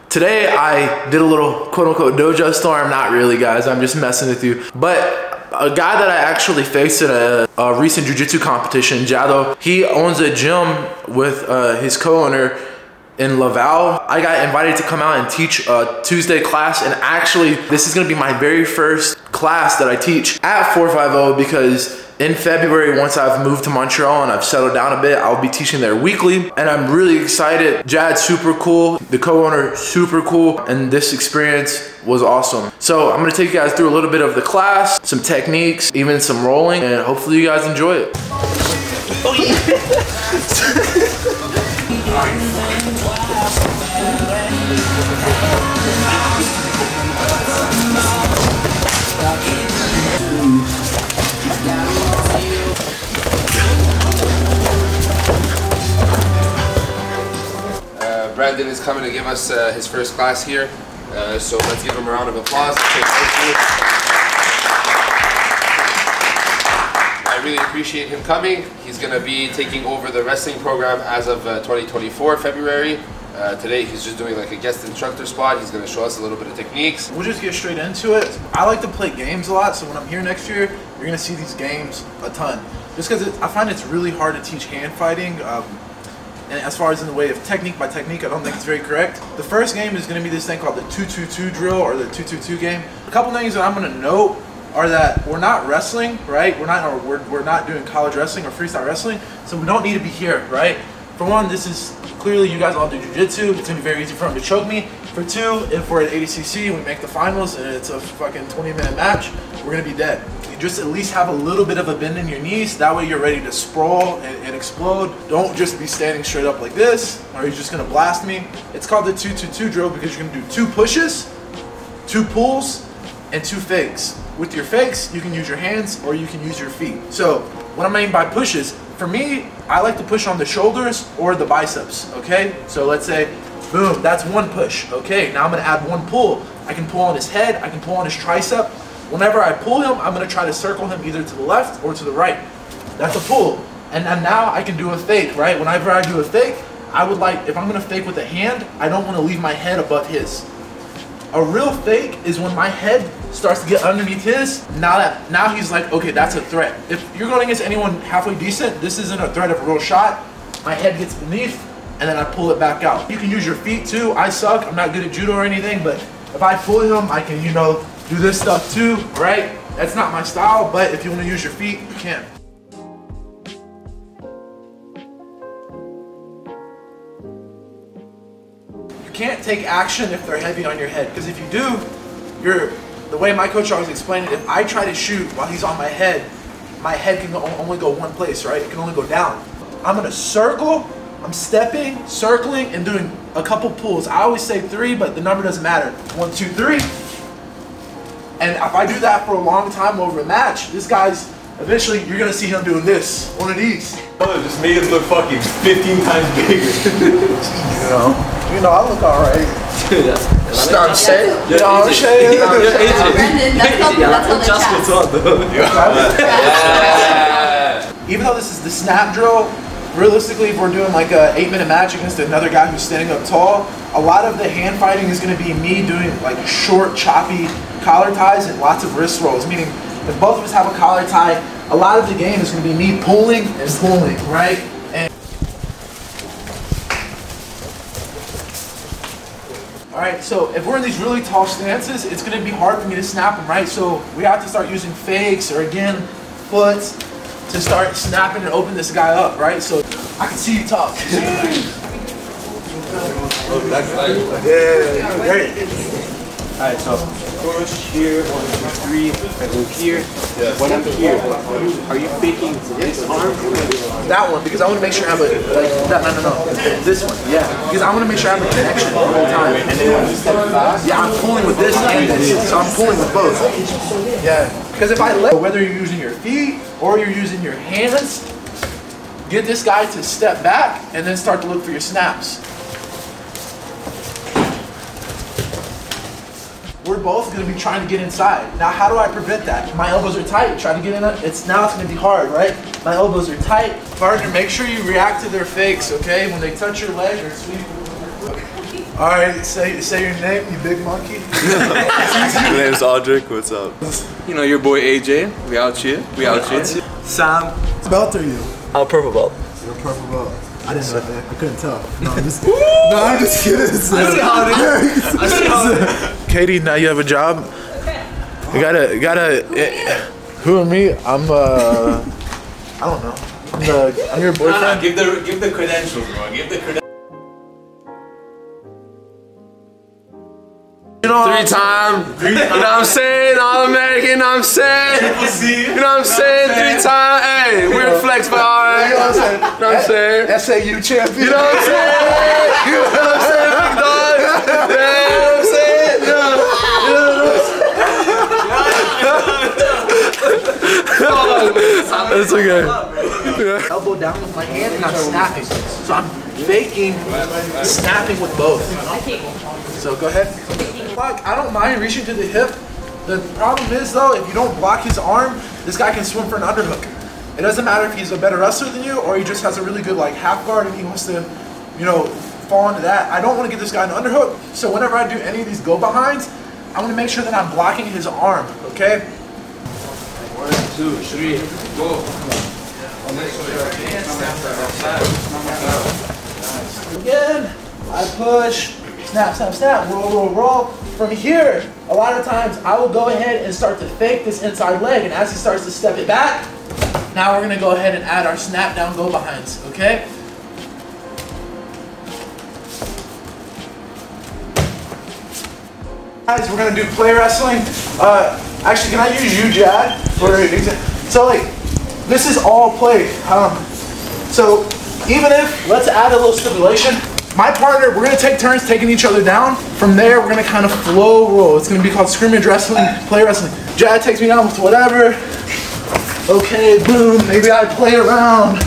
Today I did a little quote-unquote dojo storm. Not really, guys, I'm just messing with you. But a guy that I actually faced at a recent jiu-jitsu competition, Jado, he owns a gym with his co-owner in Laval. I got invited to come out and teach a Tuesday class, and actually this is gonna be my very first class that I teach at 450 because in February, once I've moved to Montreal and I've settled down a bit, I'll be teaching there weekly, and I'm really excited. Jad's super cool, the co-owner super cool, and this experience was awesome. So I'm gonna take you guys through a little bit of the class, some techniques, even some rolling, and hopefully you guys enjoy it. Oh, yeah. Brandon is coming to give us his first class here, so let's give him a round of applause. I really appreciate him coming. He's going to be taking over the wrestling program as of 2024 February. Today he's just doing like a guest instructor spot. He's going to show us a little bit of techniques. We'll just get straight into it. I like to play games a lot, so when I'm here next year, you're going to see these games a ton. Just because I find it's really hard to teach hand fighting. And as far as in the way of technique by technique, I don't think it's very correct. The first game is going to be this thing called the 2-2-2 drill, or the 2-2-2 game. A couple things that I'm going to note are that we're not wrestling, right? We're not doing college wrestling or freestyle wrestling, so we don't need to be here, right? For one, this is clearly, you guys all do jiu-jitsu. It's going to be very easy for him to choke me. For two, if we're at ADCC and we make the finals and it's a fucking 20-minute match, we're going to be dead. Just at least have a little bit of a bend in your knees. That way you're ready to sprawl and explode. Don't just be standing straight up like this, or you're just gonna blast me. It's called the 2-2-2 drill because you're gonna do 2 pushes, 2 pulls, and 2 fakes. With your fakes, you can use your hands or you can use your feet. So what I mean by pushes, for me, I like to push on the shoulders or the biceps, okay? So let's say, boom, that's 1 push. Okay, now I'm gonna add 1 pull. I can pull on his head, I can pull on his tricep. Whenever I pull him, I'm going to try to circle him either to the left or to the right. That's a pull. And then now I can do a fake, right? Whenever I do a fake, I would like, if I'm going to fake with a hand, I don't want to leave my head above his. A real fake is when my head starts to get underneath his. Now he's like, okay, that's a threat. If you're going against anyone halfway decent, this isn't a threat of a real shot. My head gets beneath, and then I pull it back out. You can use your feet too. I suck. I'm not good at judo or anything, but if I pull him, I can, you know, do this stuff too, right? That's not my style, but if you want to use your feet, you can. You can't take action if they're heavy on your head, because if you do, the way my coach always explained it, if I try to shoot while he's on my head can only go one place, right? It can only go down. I'm gonna circle, I'm stepping, circling, and doing a couple pulls. I always say 3, but the number doesn't matter. 1, 2, 3. And if I do that for a long time over a match, this guy's, eventually you're gonna see him doing this, one of these. Oh, just made it look fucking 15 times bigger. you know, I look alright. Just on set. You know what I'm saying? Even though this is the snap drill, realistically, if we're doing like a 8-minute match against another guy who's standing up tall, a lot of the hand fighting is going to be me doing like short, choppy collar ties and lots of wrist rolls. Meaning, if both of us have a collar tie, a lot of the game is going to be me pulling and pulling, right? And all right, so if we're in these really tall stances, it's going to be hard for me to snap them, right? So we have to start using fakes or again, foots to start snapping and open this guy up, right? So I can see you talk. Yeah, great. Alright, so push here, 1, 2, 3, I go here. When I'm here, are you faking this arm? That one, because I want to make sure I have a, like, no. This one, yeah. Because I want to make sure I have a connection the whole time. And then, yeah, I'm pulling with this and this, so I'm pulling with both. Yeah, because if I let, whether you're using your feet or you're using your hands, get this guy to step back and then start to look for your snaps. We're both going to be trying to get inside. Now, how do I prevent that? My elbows are tight. Trying to get in it. Now it's going to be hard, right? My elbows are tight. Partner, make sure you react to their fakes, okay? When they touch your leg or sweep. Alright, say your name, you big monkey. My name's Audric, what's up? You know your boy AJ. We out here. Sam. Belt are you? I'm purple belt. You're a purple belt. I didn't know that. I couldn't tell. No, I'm just kidding. I see how it is. Katie, now you have a job. Okay. You gotta. Who am me? I don't know. I'm your boyfriend. Give the credentials, bro. Give the credentials. You know what I'm saying? All-American, you know what I'm saying? You know what I'm saying? 3 times, hey, we're flex, but alright. You know what I'm saying? SAU champion. You know what I'm saying? You know what I'm saying, big dog? You know what I'm saying? It's okay. Elbow down with my hand and I'm snapping. So I'm faking snapping with both. So go ahead. I don't mind reaching to the hip. The problem is though, if you don't block his arm, this guy can swim for an underhook. It doesn't matter if he's a better wrestler than you or he just has a really good like half guard and he wants to, you know, fall into that. I don't want to give this guy an underhook. So whenever I do any of these go behinds, I want to make sure that I'm blocking his arm, okay? 1, 2, 3, go. Again, I push, snap, snap, snap, roll, roll, roll. From here, a lot of times I will go ahead and start to fake this inside leg, and as he starts to step it back, now we're gonna go ahead and add our snap down go behinds, okay? Guys, we're gonna do play wrestling. Actually, can I use you, Jad? So like, this is all play. So even if, let's add a little stipulation. My partner, we're gonna take turns taking each other down. From there, we're gonna kind of flow roll. It's gonna be called scrimmage wrestling, play wrestling. Jad takes me down with whatever. Okay, boom, maybe I play around.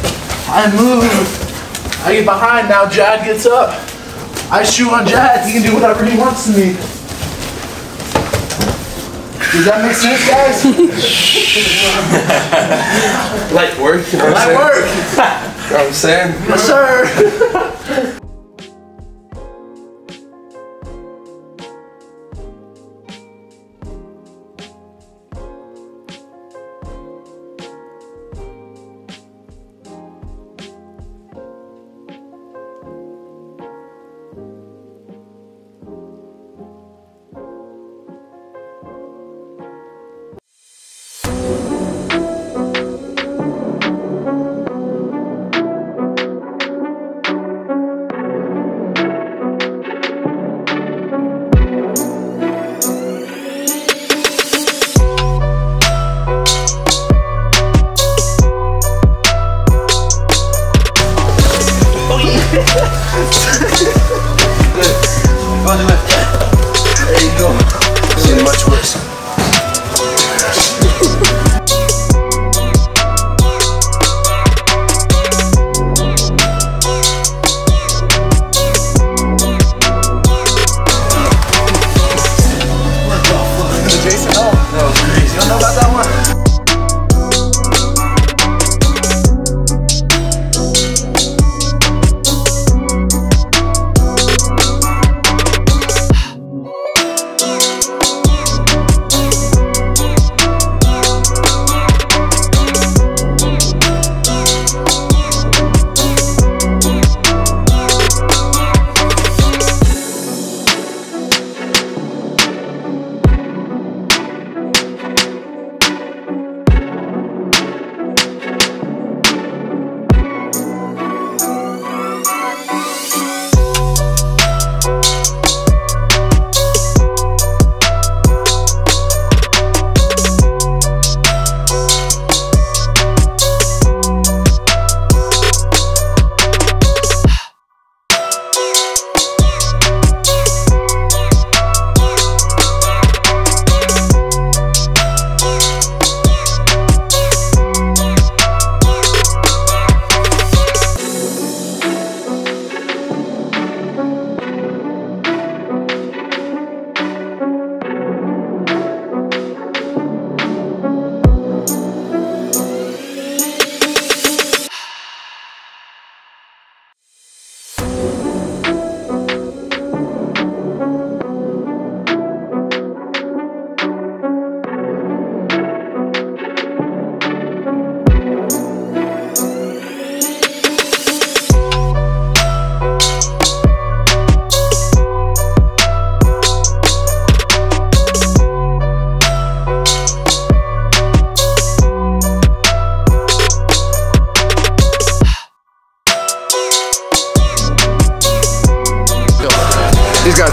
I move, I get behind, now Jad gets up. I shoot on Jad, he can do whatever he wants to me. Does that make sense, guys? Light work, you know what I'm saying? You know what I'm saying? Yes, sir. There you go. Seen much worse. Jason, oh, that was crazy. You don't know about that one?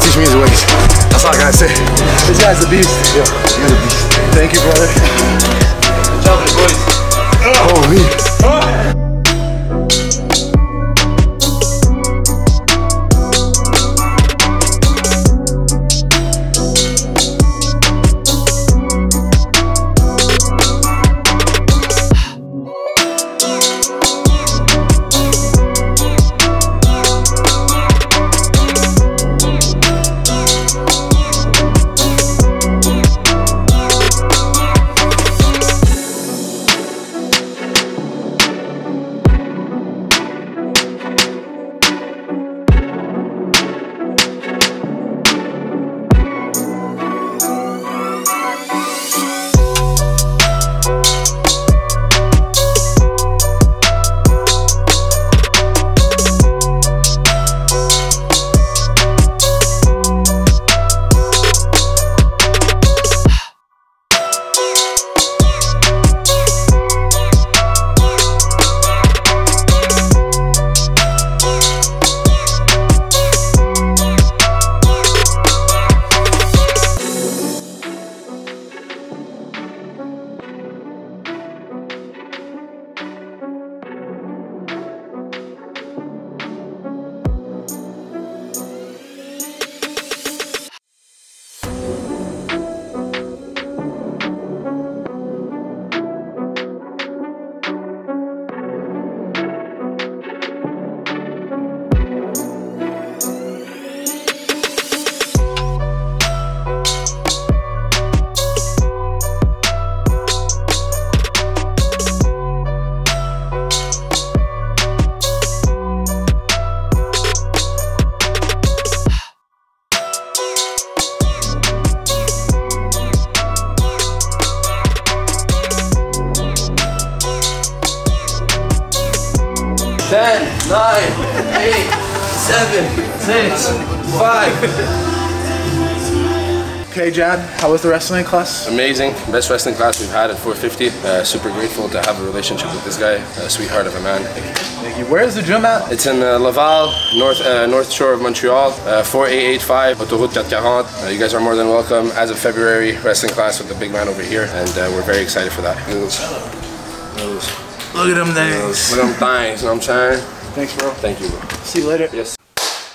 teach me his ways. That's all I gotta say. This guy's a beast. Yeah, you're the beast. Thank you, brother. Good job, boys. Oh, me. Ten, 9, 8, 7, 6, 5. Okay, Jad, how was the wrestling class? Amazing, best wrestling class we've had at 450. Super grateful to have a relationship with this guy, a sweetheart of a man. Thank you. Where is the gym at? It's in Laval, north shore of Montreal, 4885, Autoroute 440. You guys are more than welcome. As of February, wrestling class with the big man over here, and we're very excited for that. Look at them things. Look at them things, you know what I'm saying? Thanks, bro. Thank you, bro. See you later. Yes.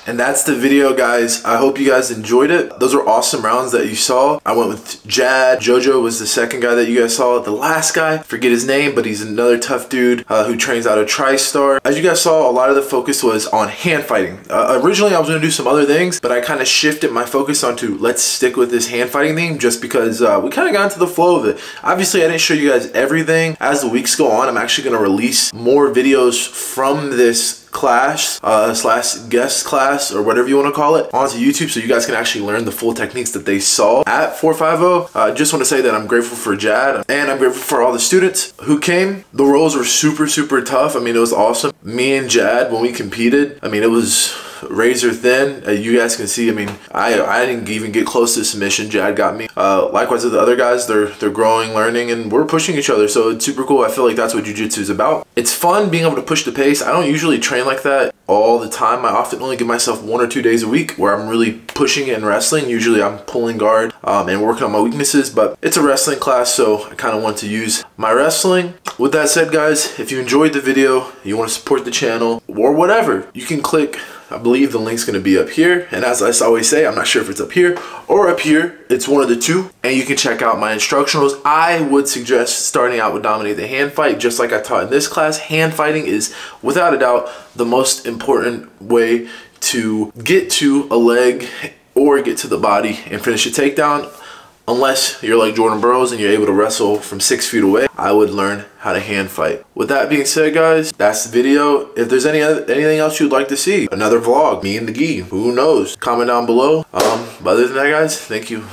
And that's the video, guys. I hope you guys enjoyed it. Those were awesome rounds that you saw. I went with Jad. Jojo was the second guy that you guys saw. The last guy, forget his name, but he's another tough dude who trains out of TriStar. As you guys saw, a lot of the focus was on hand fighting. Originally, I was gonna do some other things, but I kind of shifted my focus onto let's stick with this hand fighting theme just because we kind of got into the flow of it. Obviously, I didn't show you guys everything. As the weeks go on, I'm actually gonna release more videos from this class slash guest class or whatever you want to call it onto YouTube, so you guys can actually learn the full techniques that they saw at 450. Just want to say that I'm grateful for Jad and I'm grateful for all the students who came. The roles were super tough. I mean, it was awesome. Me and Jad, when we competed, I mean, it was razor thin. You guys can see, I mean, I didn't even get close to submission. Jad got me. Likewise with the other guys, they're growing, learning, and we're pushing each other, so it's super cool. I feel like that's what jiu-jitsu is about. It's fun being able to push the pace. I don't usually train like that all the time. I often only give myself 1 or 2 days a week where I'm really pushing it in wrestling. Usually I'm pulling guard and working on my weaknesses, but it's a wrestling class, so I kind of want to use my wrestling. With that said, guys, if you enjoyed the video, you want to support the channel or whatever, you can click, I believe the link's going to be up here, and as I always say, I'm not sure if it's up here or up here. It's one of the two, and you can check out my instructionals. I would suggest starting out with Dominate the Hand Fight, just like I taught in this class. Hand fighting is, without a doubt, the most important way to get to a leg or get to the body and finish a takedown. Unless you're like Jordan Burroughs and you're able to wrestle from 6 feet away, I would learn how to hand fight. With that being said, guys, that's the video. If there's anything else you'd like to see, another vlog, me and the gi, who knows? Comment down below. But other than that, guys, thank you.